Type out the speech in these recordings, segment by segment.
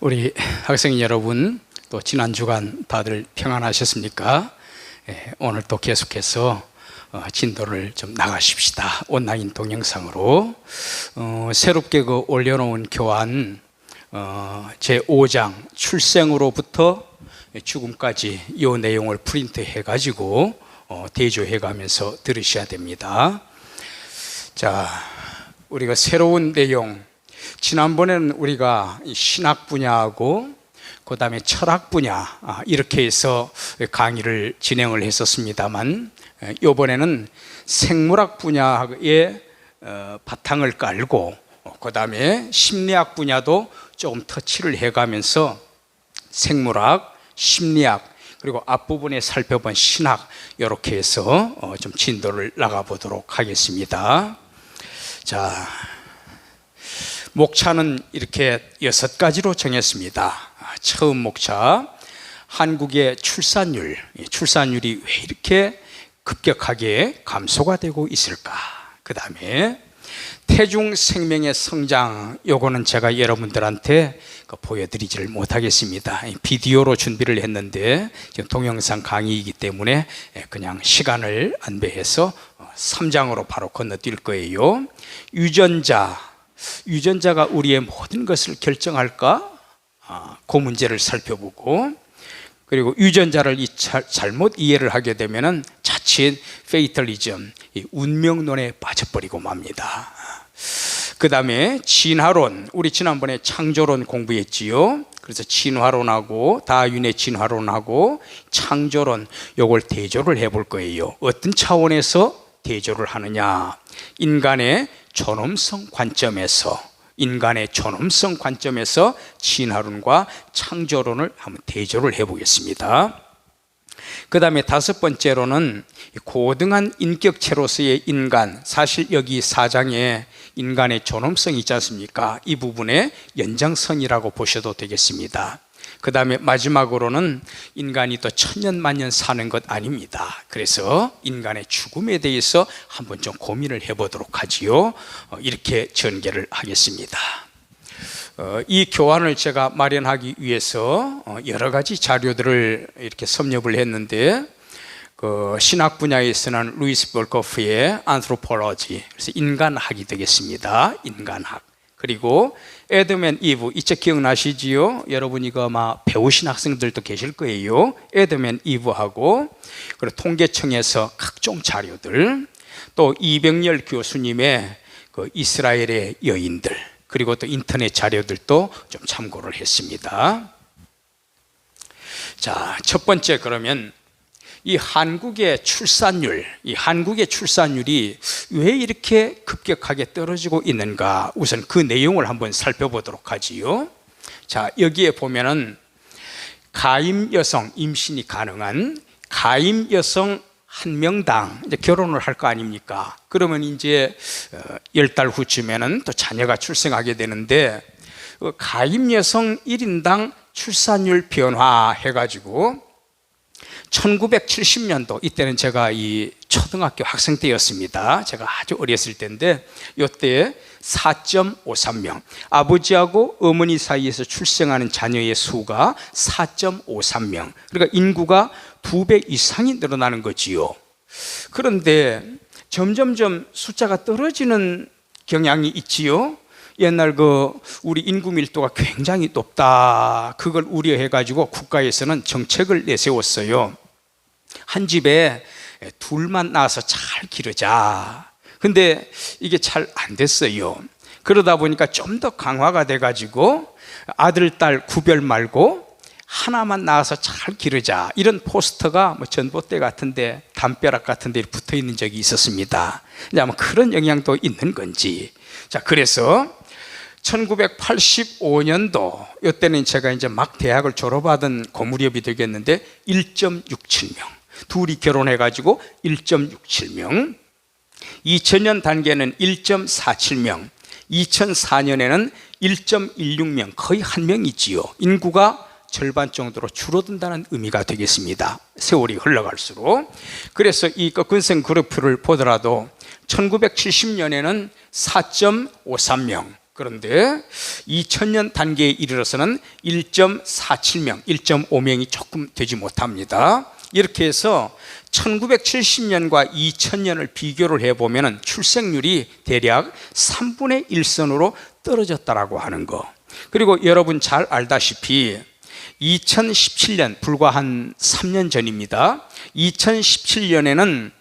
우리 학생 여러분, 또 지난 주간 다들 평안하셨습니까? 오늘 또 계속해서 진도를 좀 나가십시다. 온라인 동영상으로 새롭게 올려놓은 교환 제5장 출생으로부터 죽음까지 이 내용을 프린트해 가지고 대조해 가면서 들으셔야 됩니다. 자, 우리가 새로운 내용, 지난번에는 우리가 신학 분야하고 그 다음에 철학 분야 이렇게 해서 강의를 진행을 했었습니다만, 이번에는 생물학 분야의 바탕을 깔고 그 다음에 심리학 분야도 조금 터치를 해가면서 생물학, 심리학, 그리고 앞부분에 살펴본 신학, 이렇게 해서 좀 진도를 나가보도록 하겠습니다. 자, 목차는 이렇게 6가지로 정했습니다. 처음 목차, 한국의 출산율이 왜 이렇게 급격하게 감소가 되고 있을까? 그 다음에 태중 생명의 성장, 요거는 제가 여러분들한테 보여드리지를 못하겠습니다. 비디오로 준비를 했는데 지금 동영상 강의이기 때문에 그냥 시간을 안배해서 3장으로 바로 건너뛸 거예요. 유전자가 우리의 모든 것을 결정할까? 그 문제를 살펴보고, 그리고 유전자를 잘못 이해를 하게 되면 자칫 페이털리즘, 운명론에 빠져버리고 맙니다. 그 다음에 진화론, 우리 지난번에 창조론 공부했지요. 그래서 진화론하고 다윈의 진화론하고 창조론, 요걸 대조를 해볼 거예요. 어떤 차원에서 대조를 하느냐? 인간의 존엄성 관점에서 진화론과 창조론을 한번 대조를 해보겠습니다. 그 다음에 5번째로는 고등한 인격체로서의 인간, 사실 여기 4장에 인간의 존엄성이 있지 않습니까? 이 부분의 연장선이라고 보셔도 되겠습니다. 그 다음에 마지막으로는 인간이 또 천년만년 사는 것 아닙니다. 그래서 인간의 죽음에 대해서 한번 좀 고민을 해보도록 하지요. 이렇게 전개를 하겠습니다. 이 교환을 제가 마련하기 위해서 여러 가지 자료들을 이렇게 섭렵을 했는데, 신학 분야에서는 루이스 볼코프의 안트로폴로지, 그래서 인간학이 되겠습니다. 인간학. 그리고 애덤 앤 이브, 이책 기억나시지요? 여러분 이거 아마 배우신 학생들도 계실 거예요. 애덤 앤 이브하고, 그리고 통계청에서 각종 자료들, 또 이병렬 교수님의 이스라엘의 여인들, 그리고 또 인터넷 자료들도 좀 참고를 했습니다. 자, 첫 번째, 그러면 이 한국의 출산율이 왜 이렇게 급격하게 떨어지고 있는가? 우선 그 내용을 한번 살펴보도록 하지요. 자, 여기에 보면은 가임 여성, 임신이 가능한 가임 여성 1명당 이제 결혼을 할 거 아닙니까? 그러면 이제 10달 후쯤에는 또 자녀가 출생하게 되는데, 가임 여성 1인당 출산율 변화 해가지고 1970년도, 이때는 제가 이 초등학교 학생 때였습니다. 제가 아주 어렸을 때인데, 이때 4.53명, 아버지하고 어머니 사이에서 출생하는 자녀의 수가 4.53명, 그러니까 인구가 2배 이상이 늘어나는 거지요. 그런데 점점점 숫자가 떨어지는 경향이 있지요. 옛날 우리 인구 밀도가 굉장히 높다, 그걸 우려해 가지고 국가에서는 정책을 내세웠어요. 한 집에 둘만 낳아서 잘 기르자. 근데 이게 잘 안 됐어요. 그러다 보니까 좀 더 강화가 돼 가지고 아들, 딸 구별 말고 하나만 낳아서 잘 기르자, 이런 포스터가 전봇대 같은데, 담벼락 같은데 붙어 있는 적이 있었습니다. 이제 아마 그런 영향도 있는 건지. 자, 그래서 1985년도, 이때는 제가 이제 막 대학을 졸업하던 그 무렵이 되겠는데 1.67명, 둘이 결혼해가지고 1.67명. 2000년 단계는 1.47명, 2004년에는 1.16명, 거의 1명이지요. 인구가 절반 정도로 줄어든다는 의미가 되겠습니다. 세월이 흘러갈수록. 그래서 이 꺾은선 그래프를 보더라도 1970년에는 4.53명, 그런데 2000년 단계에 이르러서는 1.47명, 1.5명이 조금 되지 못합니다. 이렇게 해서 1970년과 2000년을 비교를 해보면 출생률이 대략 3분의 1선으로 떨어졌다라고 하는 거. 그리고 여러분 잘 알다시피 2017년, 불과 한 3년 전입니다. 2017년에는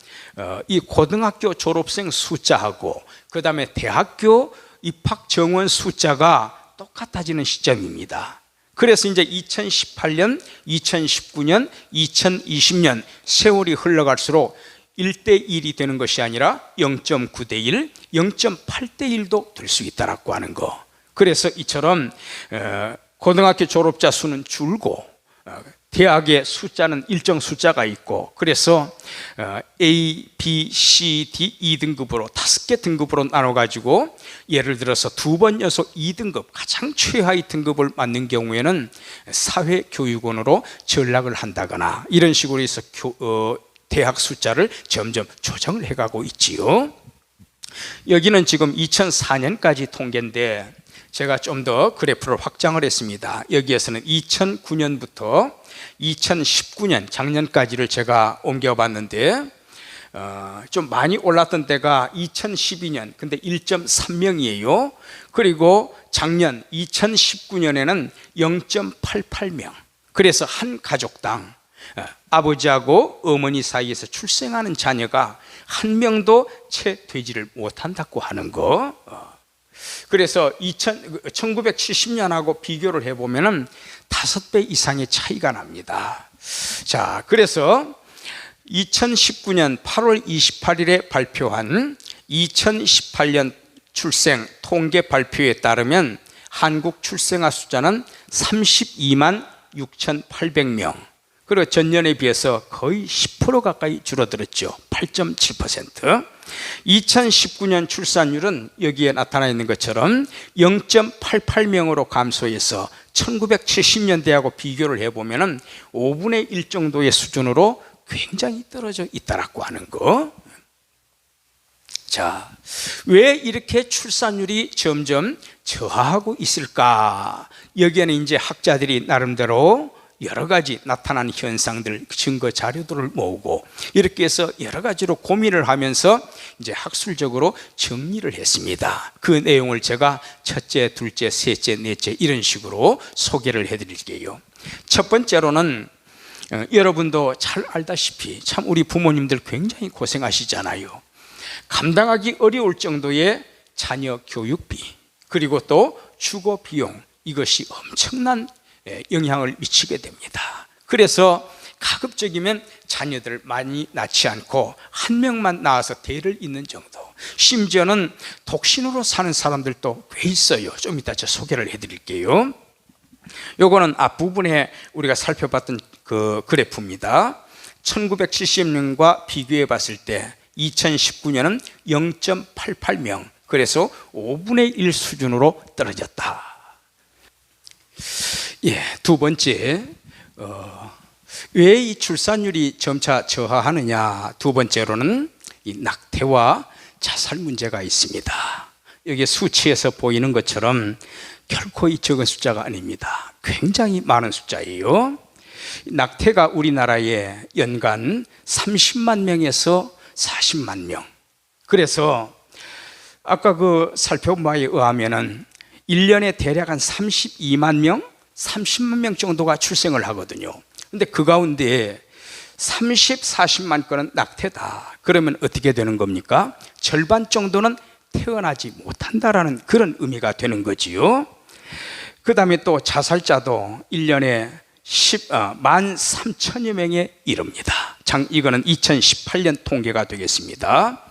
이 고등학교 졸업생 숫자하고 그 다음에 대학교 입학 정원 숫자가 똑같아지는 시점입니다. 그래서 이제 2018년, 2019년, 2020년 세월이 흘러갈수록 1대1이 되는 것이 아니라 0.9대1, 0.8대1도 될 수 있다라고 하는 거. 그래서 이처럼 고등학교 졸업자 수는 줄고 대학의 숫자는 일정 숫자가 있고, 그래서 A, B, C, D 2등급으로 5개 등급으로 나눠가지고 예를 들어서 2번 연속 2등급 가장 최하위 등급을 맞는 경우에는 사회교육원으로 전락을 한다거나 이런 식으로 해서 대학 숫자를 점점 조정을 해가고 있지요. 여기는 지금 2004년까지 통계인데 제가 좀 더 그래프를 확장을 했습니다. 여기에서는 2009년부터 2019년 작년까지를 제가 옮겨봤는데 좀 많이 올랐던 때가 2012년, 근데 1.3명이에요. 그리고 작년 2019년에는 0.88명. 그래서 한 가족당 아버지하고 어머니 사이에서 출생하는 자녀가 한 명도 채 되지를 못한다고 하는 거. 그래서 1970년하고 비교를 해보면 5배 이상의 차이가 납니다. 자, 그래서 2019년 8월 28일에 발표한 2018년 출생 통계 발표에 따르면 한국 출생아 숫자는 32만 6,800명. 그리고 전년에 비해서 거의 10% 가까이 줄어들었죠. 8.7%. 2019년 출산율은 여기에 나타나 있는 것처럼 0.88명으로 감소해서 1970년대하고 비교를 해보면 5분의 1 정도의 수준으로 굉장히 떨어져 있다라고 하는 거. 자, 왜 이렇게 출산율이 점점 저하하고 있을까? 여기에는 이제 학자들이 나름대로 여러 가지 나타난 현상들, 증거 자료들을 모으고 이렇게 해서 여러 가지로 고민을 하면서 이제 학술적으로 정리를 했습니다. 그 내용을 제가 첫째, 둘째, 셋째, 넷째 이런 식으로 소개를 해드릴게요. 첫 번째로는 여러분도 잘 알다시피 참 우리 부모님들 굉장히 고생하시잖아요. 감당하기 어려울 정도의 자녀 교육비, 그리고 또 주거 비용, 이것이 엄청난 영향을 미치게 됩니다. 그래서 가급적이면 자녀들을 많이 낳지 않고 한 명만 낳아서 대를 잇는 정도, 심지어는 독신으로 사는 사람들도 꽤 있어요. 좀 이따 제가 소개를 해드릴게요. 요거는 앞부분에 우리가 살펴봤던 그 그래프입니다. 1970년과 비교해 봤을 때 2019년은 0.88명, 그래서 5분의 1 수준으로 떨어졌다. 예, 두 번째, 왜 이 출산율이 점차 저하하느냐? 두 번째로는 이 낙태와 자살 문제가 있습니다. 여기 수치에서 보이는 것처럼 결코 이 적은 숫자가 아닙니다. 굉장히 많은 숫자예요. 낙태가 우리나라에 연간 30만 명에서 40만 명. 그래서 아까 그 살펴본 바에 의하면은 1년에 대략 한 32만 명, 30만 명 정도가 출생을 하거든요. 근데 그 가운데 30, 40만 건은 낙태다. 그러면 어떻게 되는 겁니까? 절반 정도는 태어나지 못한다라는 그런 의미가 되는 거지요. 그 다음에 또 자살자도 1년에 13,000여 명에 이릅니다. 이거는 2018년 통계가 되겠습니다.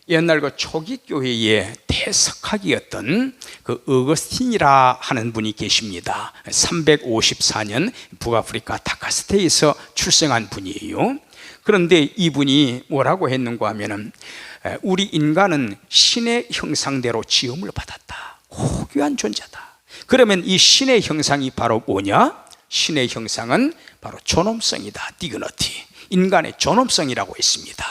옛날 그 초기 교회의 대석학이었던 그 어거스틴이라 하는 분이 계십니다. 354년 북아프리카 다카스테에서 출생한 분이에요. 그런데 이분이 뭐라고 했는가 하면은 우리 인간은 신의 형상대로 지음을 받았다. 고귀한 존재다. 그러면 이 신의 형상이 바로 뭐냐? 신의 형상은 바로 존엄성이다. 디그너티. 인간의 존엄성이라고 했습니다.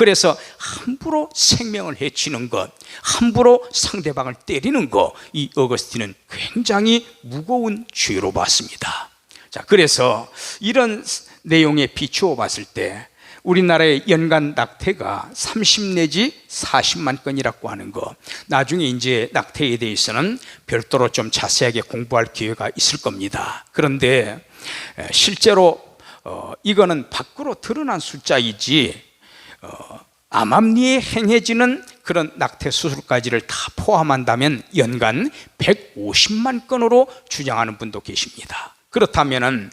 그래서 함부로 생명을 해치는 것, 함부로 상대방을 때리는 것, 이 어거스틴은 굉장히 무거운 죄로 봤습니다. 자, 그래서 이런 내용에 비추어 봤을 때 우리나라의 연간 낙태가 30 내지 40만 건이라고 하는 거, 나중에 이제 낙태에 대해서는 별도로 좀 자세하게 공부할 기회가 있을 겁니다. 그런데 실제로 이거는 밖으로 드러난 숫자이지 암암리에 행해지는 그런 낙태 수술까지를 다 포함한다면 연간 150만 건으로 주장하는 분도 계십니다. 그렇다면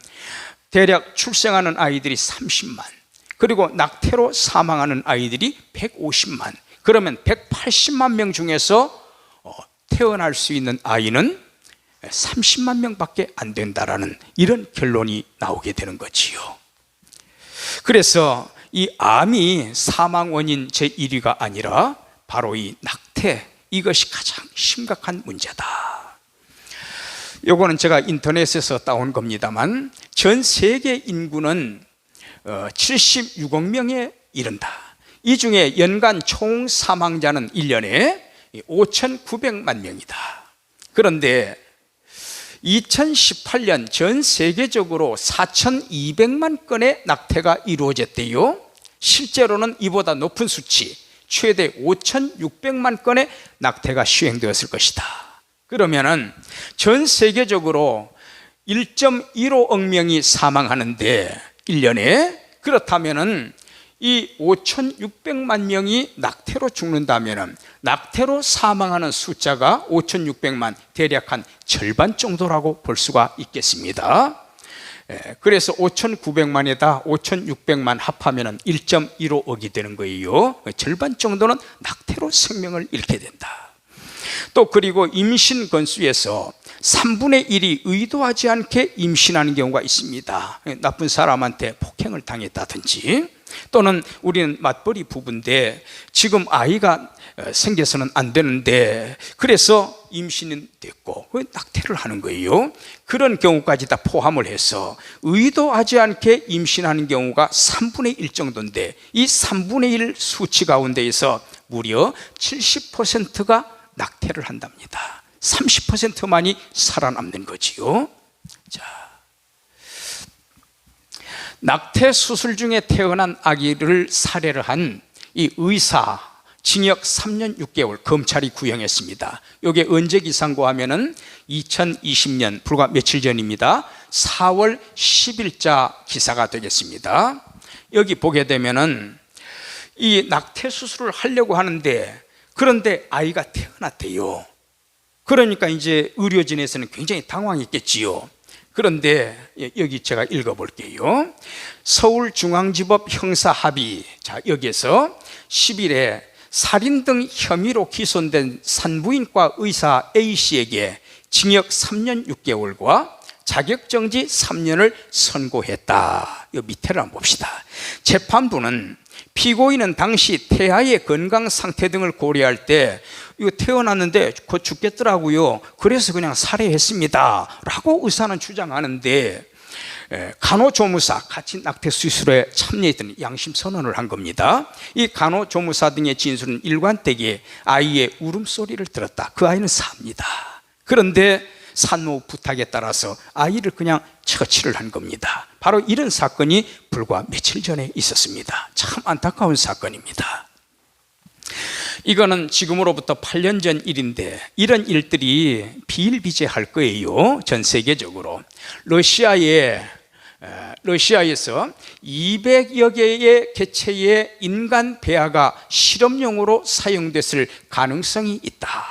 대략 출생하는 아이들이 30만, 그리고 낙태로 사망하는 아이들이 150만, 그러면 180만 명 중에서 태어날 수 있는 아이는 30만 명밖에 안 된다라는 이런 결론이 나오게 되는 거지요. 그래서 이 암이 사망 원인 제1위가 아니라 바로 이 낙태, 이것이 가장 심각한 문제다. 요거는 제가 인터넷에서 따온 겁니다만 전 세계 인구는 76억 명에 이른다. 이 중에 연간 총 사망자는 1년에 5,900만 명이다. 그런데 2018년 전 세계적으로 4,200만 건의 낙태가 이루어졌대요. 실제로는 이보다 높은 수치, 최대 5,600만 건의 낙태가 시행되었을 것이다. 그러면은 전 세계적으로 1.15억 명이 사망하는데 1년에, 그렇다면은 이 5,600만 명이 낙태로 죽는다면은 낙태로 사망하는 숫자가 5,600만, 대략 한 절반 정도라고 볼 수가 있겠습니다. 그래서 5,900만에다 5,600만 합하면은 1.15억이 되는 거예요. 절반 정도는 낙태로 생명을 잃게 된다. 또 그리고 임신 건수에서 3분의 1이 의도하지 않게 임신하는 경우가 있습니다. 나쁜 사람한테 폭행을 당했다든지, 또는 우리는 맞벌이 부부인데 지금 아이가 생겨서는 안 되는데 그래서 임신은 됐고 낙태를 하는 거예요. 그런 경우까지 다 포함을 해서 의도하지 않게 임신하는 경우가 3분의 1 정도인데, 이 3분의 1 수치 가운데에서 무려 70%가 낙태를 한답니다. 30%만이 살아남는 거지요. 자, 낙태 수술 중에 태어난 아기를 살해를 한 이 의사, 징역 3년 6개월 검찰이 구형했습니다. 이게 언제 기사인고 하면은 2020년 불과 며칠 전입니다. 4월 10일자 기사가 되겠습니다. 여기 보게 되면은 이 낙태 수술을 하려고 하는데, 그런데 아이가 태어났대요. 그러니까 이제 의료진에서는 굉장히 당황했겠지요. 그런데 여기 제가 읽어볼게요. 서울중앙지법 형사합의, 자, 여기에서 10일에 살인 등 혐의로 기소된 산부인과 의사 A씨에게 징역 3년 6개월과 자격정지 3년을 선고했다. 이 밑에를 한번 봅시다. 재판부는 피고인은 당시 태아의 건강 상태 등을 고려할 때 이거 태어났는데 곧 죽겠더라고요. 그래서 그냥 살해했습니다 라고 의사는 주장하는데, 간호조무사, 같이 낙태 수술에 참여했던 양심 선언을 한 겁니다. 이 간호조무사 등의 진술은 일관되게 아이의 울음소리를 들었다. 그 아이는 삽니다. 그런데 산모 부탁에 따라서 아이를 그냥 처치를 한 겁니다. 바로 이런 사건이 불과 며칠 전에 있었습니다. 참 안타까운 사건입니다. 이거는 지금으로부터 8년 전 일인데 이런 일들이 비일비재할 거예요. 전 세계적으로. 러시아에서 200여 개의 개체의 인간 배아가 실험용으로 사용됐을 가능성이 있다.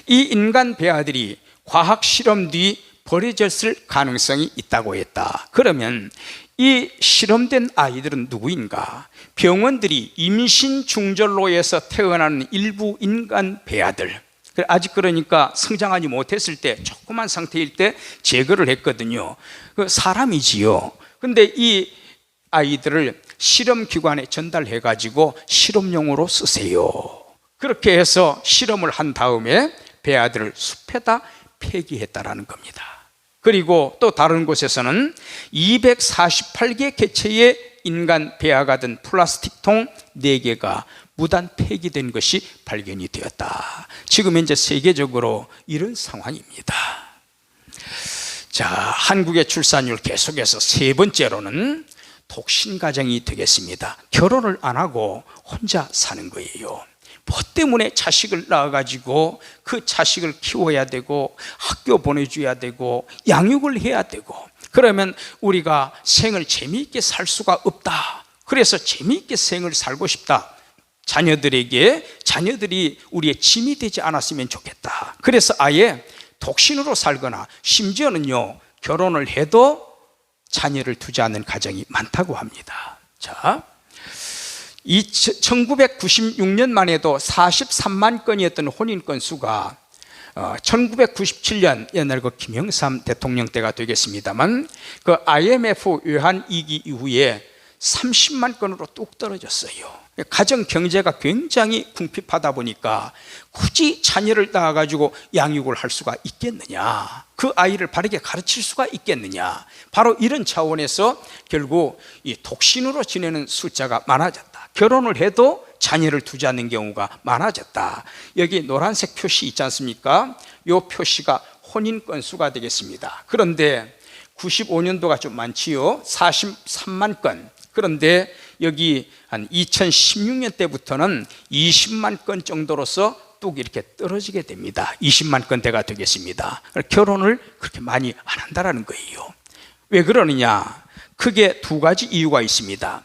이 인간 배아들이 과학 실험 뒤 버려졌을 가능성이 있다고 했다. 그러면 이 실험된 아이들은 누구인가? 병원들이 임신 중절로에서 태어나는 일부 인간 배아들, 아직 그러니까 성장하지 못했을 때 조그만 상태일 때 제거를 했거든요. 그 사람이지요. 근데 이 아이들을 실험기관에 전달해 가지고 실험용으로 쓰세요. 그렇게 해서 실험을 한 다음에 배아들을 숲에다 폐기했다라는 겁니다. 그리고 또 다른 곳에서는 248개 개체의 인간 배아가 든 플라스틱통 4개가 무단 폐기된 것이 발견이 되었다. 지금 현재 세계적으로 이런 상황입니다. 자, 한국의 출산율 계속해서 3번째로는 독신 가정이 되겠습니다. 결혼을 안 하고 혼자 사는 거예요. 뭐 때문에 자식을 낳아가지고 그 자식을 키워야 되고 학교 보내줘야 되고 양육을 해야 되고, 그러면 우리가 생을 재미있게 살 수가 없다. 그래서 재미있게 생을 살고 싶다. 자녀들이 우리의 짐이 되지 않았으면 좋겠다. 그래서 아예 독신으로 살거나 심지어는요, 결혼을 해도 자녀를 두지 않는 가정이 많다고 합니다. 자, 1996년만 해도 43만 건이었던 혼인 건수가 1997년, 옛날 그 김영삼 대통령 때가 되겠습니다만, 그 IMF 외환 위기 이후에 30만 건으로 뚝 떨어졌어요. 가정 경제가 굉장히 궁핍하다 보니까 굳이 자녀를 낳아가지고 양육을 할 수가 있겠느냐, 그 아이를 바르게 가르칠 수가 있겠느냐, 바로 이런 차원에서 결국 이 독신으로 지내는 숫자가 많아졌다. 결혼을 해도 자녀를 두지 않는 경우가 많아졌다. 여기 노란색 표시 있지 않습니까? 이 표시가 혼인 건수가 되겠습니다. 그런데 95년도가 좀 많지요. 43만 건. 그런데 여기 한 2016년 때부터는 20만 건 정도로서 뚝 이렇게 떨어지게 됩니다. 20만 건대가 되겠습니다. 결혼을 그렇게 많이 안 한다는 거예요. 왜 그러느냐? 크게 2가지 이유가 있습니다.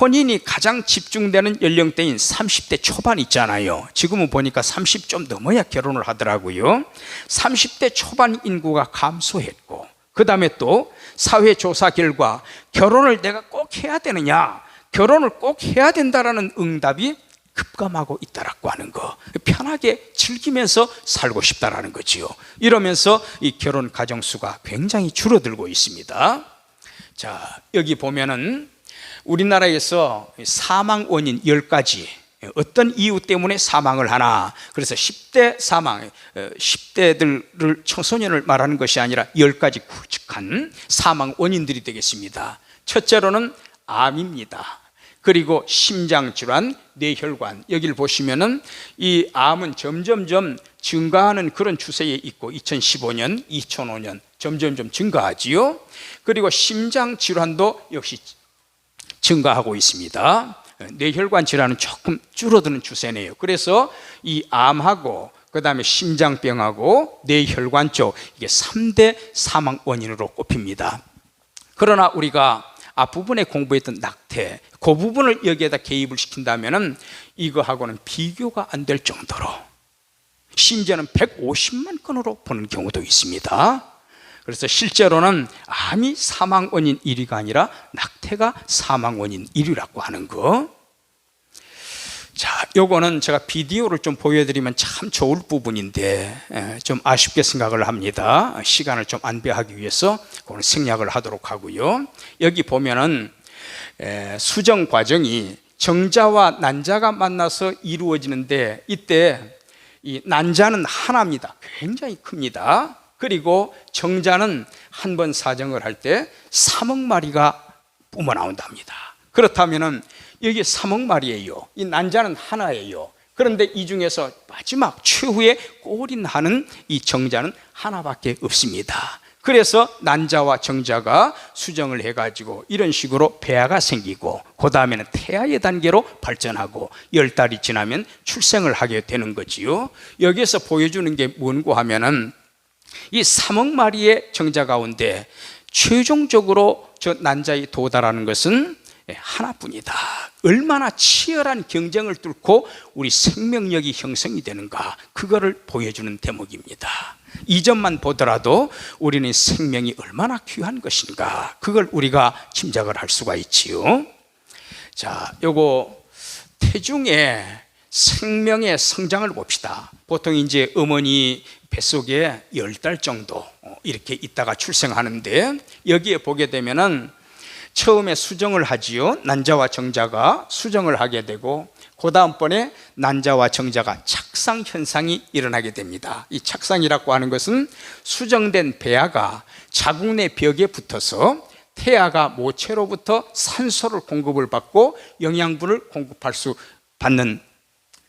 혼인이 가장 집중되는 연령대인 30대 초반 있잖아요. 지금은 보니까 30 좀 넘어야 결혼을 하더라고요. 30대 초반 인구가 감소했고, 그 다음에 또 사회조사 결과 결혼을 내가 꼭 해야 되느냐, 결혼을 꼭 해야 된다라는 응답이 급감하고 있다라고 하는 거. 편하게 즐기면서 살고 싶다라는 거지요. 이러면서 이 결혼 가정 수가 굉장히 줄어들고 있습니다. 자, 여기 보면은 우리나라에서 사망 원인 10가지, 어떤 이유 때문에 사망을 하나. 그래서 10대 사망, 10대들을 청소년을 말하는 것이 아니라 10가지 굵직한 사망 원인들이 되겠습니다. 첫째로는 암입니다. 그리고 심장질환, 뇌혈관. 여기를 보시면은 이 암은 점점점 증가하는 그런 추세에 있고, 2015년, 2005년 점점점 증가하지요. 그리고 심장질환도 역시 증가하고 있습니다. 뇌혈관 질환은 조금 줄어드는 추세네요. 그래서 이 암하고 그 다음에 심장병하고 뇌혈관 쪽, 이게 3대 사망 원인으로 꼽힙니다. 그러나 우리가 앞부분에 공부했던 낙태, 그 부분을 여기에다 개입을 시킨다면 이거하고는 비교가 안 될 정도로, 심지어는 150만 건으로 보는 경우도 있습니다. 그래서 실제로는 암이 사망 원인 1위가 아니라 낙태가 사망 원인 1위라고 하는 거. 자, 요거는 제가 비디오를 좀 보여드리면 참 좋을 부분인데 좀 아쉽게 생각을 합니다. 시간을 좀 안배하기 위해서 오늘 생략을 하도록 하고요. 여기 보면은 수정 과정이 정자와 난자가 만나서 이루어지는데, 이때 이 난자는 하나입니다. 굉장히 큽니다. 그리고 정자는 한 번 사정을 할 때 3억 마리가 뿜어 나온답니다. 그렇다면은 여기 3억 마리예요. 이 난자는 하나예요. 그런데 이 중에서 마지막 최후의 골인하는 이 정자는 하나밖에 없습니다. 그래서 난자와 정자가 수정을 해가지고 이런 식으로 배아가 생기고, 그 다음에는 태아의 단계로 발전하고 10달이 지나면 출생을 하게 되는 거지요. 여기에서 보여주는 게 뭔고 하면은 이 3억 마리의 정자 가운데 최종적으로 저 난자에 도달하는 것은 하나뿐이다. 얼마나 치열한 경쟁을 뚫고 우리 생명력이 형성이 되는가, 그거를 보여주는 대목입니다. 이 점만 보더라도 우리는 생명이 얼마나 귀한 것인가, 그걸 우리가 짐작을 할 수가 있지요. 자, 요거 태중의 생명의 성장을 봅시다. 보통 이제 어머니 뱃속에 10달 정도 이렇게 있다가 출생하는데, 여기에 보게 되면은 처음에 수정을 하지요. 난자와 정자가 수정을 하게 되고, 그 다음번에 난자와 정자가 착상 현상이 일어나게 됩니다. 이 착상이라고 하는 것은 수정된 배아가 자궁 내 벽에 붙어서 태아가 모체로부터 산소를 공급을 받고 영양분을 받는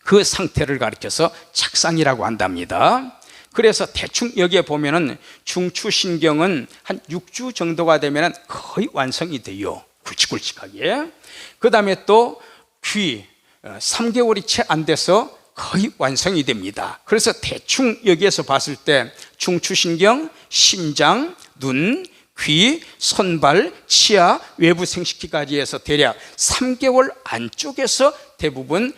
그 상태를 가리켜서 착상이라고 한답니다. 그래서 대충 여기에 보면은 중추신경은 한 6주 정도가 되면 거의 완성이 돼요. 굵직굵직하게. 그 다음에 또 귀 3개월이 채 안 돼서 거의 완성이 됩니다. 그래서 대충 여기에서 봤을 때 중추신경, 심장, 눈, 귀, 손발, 치아, 외부 생식기까지 해서 대략 3개월 안쪽에서 대부분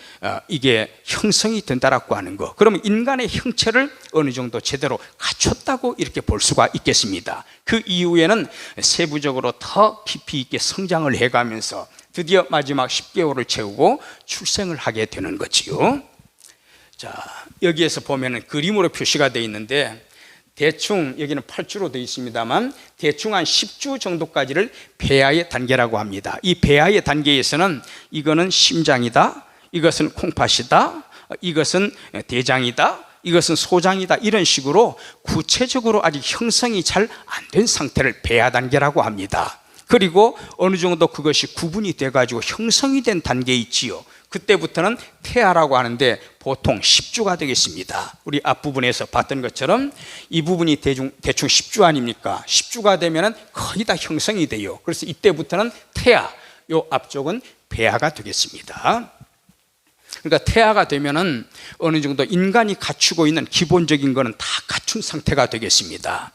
이게 형성이 된다라고 하는 거. 그러면 인간의 형체를 어느 정도 제대로 갖췄다고 이렇게 볼 수가 있겠습니다. 그 이후에는 세부적으로 더 깊이 있게 성장을 해가면서 드디어 마지막 10개월을 채우고 출생을 하게 되는 거지요. 자, 여기에서 보면은 그림으로 표시가 되어 있는데 대충 여기는 8주로 되어 있습니다만 대충 한 10주 정도까지를 배아의 단계라고 합니다. 이 배아의 단계에서는 이거는 심장이다, 이것은 콩팥이다, 이것은 대장이다, 이것은 소장이다, 이런 식으로 구체적으로 아직 형성이 잘 안 된 상태를 배아 단계라고 합니다. 그리고 어느 정도 그것이 구분이 돼가지고 형성이 된 단계에 있지요. 그때부터는 태아라고 하는데 보통 10주가 되겠습니다. 우리 앞부분에서 봤던 것처럼 이 부분이 대충 10주 아닙니까? 10주가 되면 거의 다 형성이 돼요. 그래서 이때부터는 태아, 요 앞쪽은 배아가 되겠습니다. 그러니까 태아가 되면은 어느 정도 인간이 갖추고 있는 기본적인 거는 다 갖춘 상태가 되겠습니다.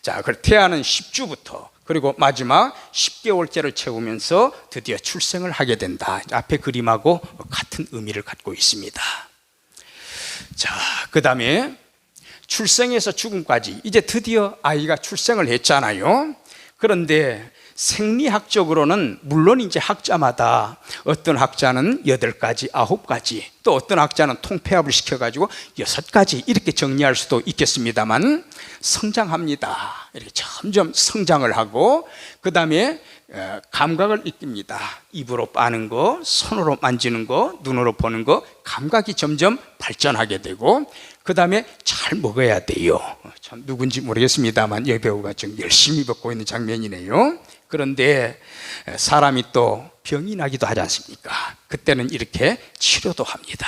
자, 그 태아는 10주부터 그리고 마지막 10개월째를 채우면서 드디어 출생을 하게 된다. 앞에 그림하고 같은 의미를 갖고 있습니다. 자, 그 다음에 출생에서 죽음까지 이제 드디어 아이가 출생을 했잖아요. 그런데 생리학적으로는 물론 이제 학자마다 어떤 학자는 8가지, 9가지, 또 어떤 학자는 통폐합을 시켜가지고 6가지 이렇게 정리할 수도 있겠습니다만 성장합니다. 이렇게 점점 성장을 하고 그 다음에 감각을 느낍니다. 입으로 빠는 거, 손으로 만지는 거, 눈으로 보는 거, 감각이 점점 발전하게 되고 그 다음에 잘 먹어야 돼요. 참 누군지 모르겠습니다만 여배우가 좀 열심히 먹고 있는 장면이네요. 그런데 사람이 또 병이 나기도 하지 않습니까? 그때는 이렇게 치료도 합니다.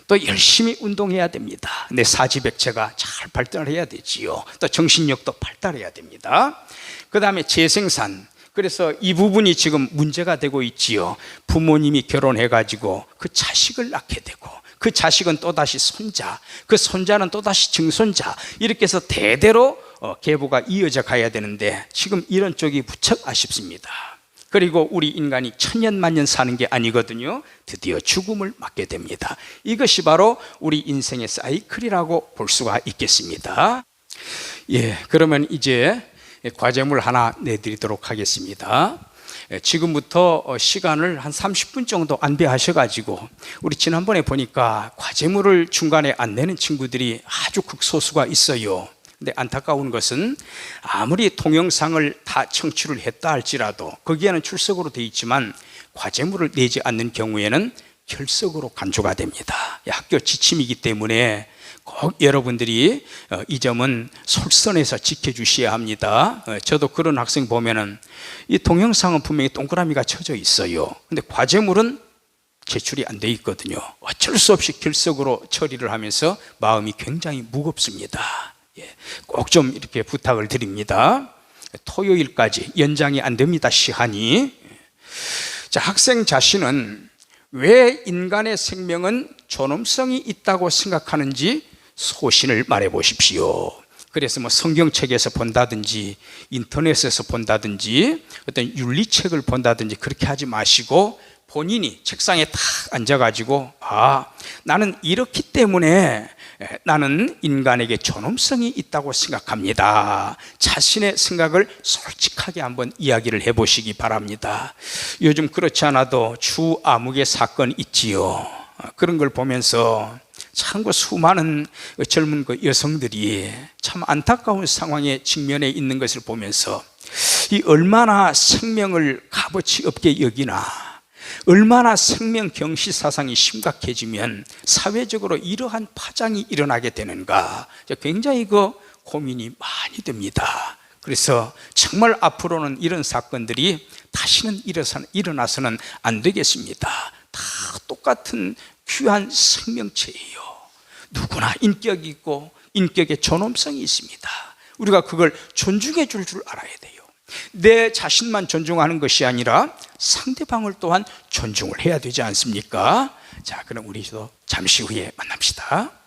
또 열심히 운동해야 됩니다. 내 사지백체가 잘 발달을 해야 되지요. 또 정신력도 발달해야 됩니다. 그 다음에 재생산. 그래서 이 부분이 지금 문제가 되고 있지요. 부모님이 결혼해가지고 그 자식을 낳게 되고 그 자식은 또다시 손자, 그 손자는 또다시 증손자, 이렇게 해서 대대로 계보가 이어져 가야 되는데 지금 이런 쪽이 무척 아쉽습니다. 그리고 우리 인간이 천년만년 사는 게 아니거든요. 드디어 죽음을 맞게 됩니다. 이것이 바로 우리 인생의 사이클이라고 볼 수가 있겠습니다. 예, 그러면 이제 과제물 하나 내드리도록 하겠습니다. 지금부터 시간을 한 30분 정도 안배하셔가지고 우리 지난번에 보니까 과제물을 중간에 안 내는 친구들이 아주 극소수가 있어요. 근데 안타까운 것은 아무리 동영상을 다 청취를 했다 할지라도 거기에는 출석으로 되어 있지만 과제물을 내지 않는 경우에는 결석으로 간주가 됩니다. 학교 지침이기 때문에 꼭 여러분들이 이 점은 솔선해서 지켜주셔야 합니다. 저도 그런 학생 보면은 이 동영상은 분명히 동그라미가 쳐져 있어요. 근데 과제물은 제출이 안 돼 있거든요. 어쩔 수 없이 결석으로 처리를 하면서 마음이 굉장히 무겁습니다. 꼭 좀 이렇게 부탁을 드립니다. 토요일까지 연장이 안 됩니다. 시한이. 자, 학생 자신은 왜 인간의 생명은 존엄성이 있다고 생각하는지 소신을 말해 보십시오. 그래서 뭐 성경책에서 본다든지 인터넷에서 본다든지 어떤 윤리책을 본다든지 그렇게 하지 마시고 본인이 책상에 탁 앉아가지고 나는 이렇기 때문에 나는 인간에게 존엄성이 있다고 생각합니다. 자신의 생각을 솔직하게 한번 이야기를 해보시기 바랍니다. 요즘 그렇지 않아도 주 암흑의 사건 있지요. 그런 걸 보면서 참 그 수많은 젊은 그 여성들이 참 안타까운 상황에 직면해 있는 것을 보면서 이 얼마나 생명을 값어치 없게 여기나, 얼마나 생명 경시 사상이 심각해지면 사회적으로 이러한 파장이 일어나게 되는가, 굉장히 그 고민이 많이 됩니다. 그래서 정말 앞으로는 이런 사건들이 다시는 일어나서는 안 되겠습니다. 다 똑같은 귀한 생명체예요. 누구나 인격이 있고 인격의 존엄성이 있습니다. 우리가 그걸 존중해 줄 알아야 돼요. 내 자신만 존중하는 것이 아니라 상대방을 또한 존중을 해야 되지 않습니까? 자, 그럼 우리도 잠시 후에 만납시다.